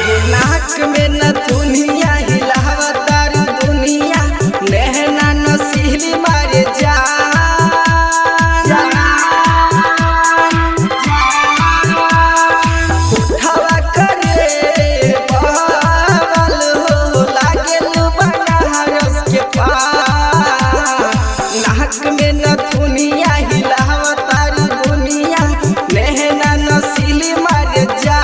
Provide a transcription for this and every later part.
नाक में न दुनिया हिलावतार दुनिया नहना नसीली मारे जा उठावा करे बावल हो लागे बनारस के पार नाक में न दुनिया हिलावतार दुनिया नहना नसीली मारे जा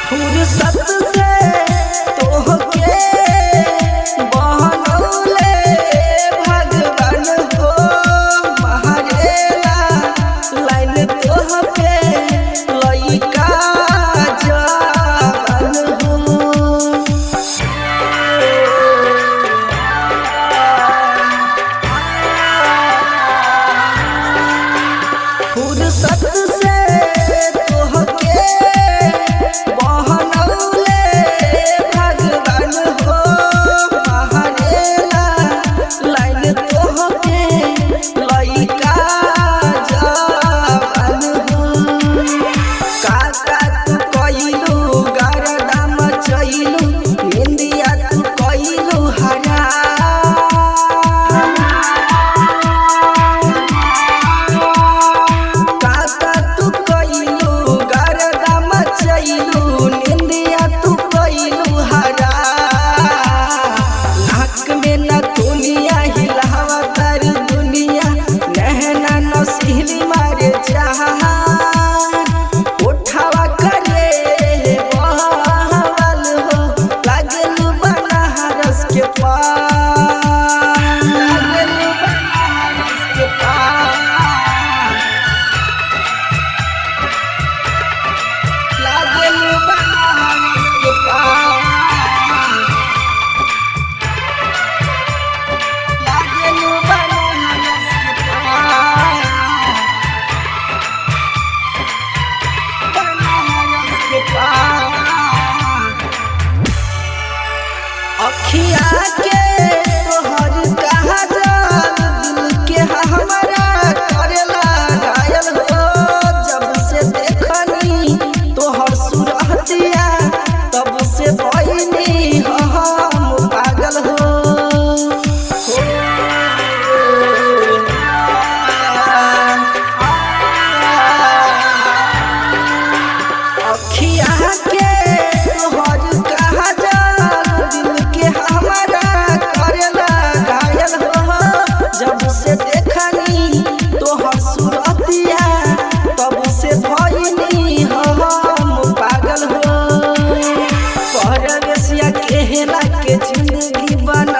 फुर्सत से तोहके बनौले भगवान हो मारेला लाइन तोह पे लइका जवान हो फुर्सत से अखिया के तोहर कहा जान दिल के हमरा करेला घायल हो जब से देखनी तोहर सुरतिया तब से बहिनी हम पागल हो अखिया के तोहर कहा जब से देखनी तोहर सुरतिया तब से भइनी हम पागल हो परदेसिया केहला के जिंदगी बना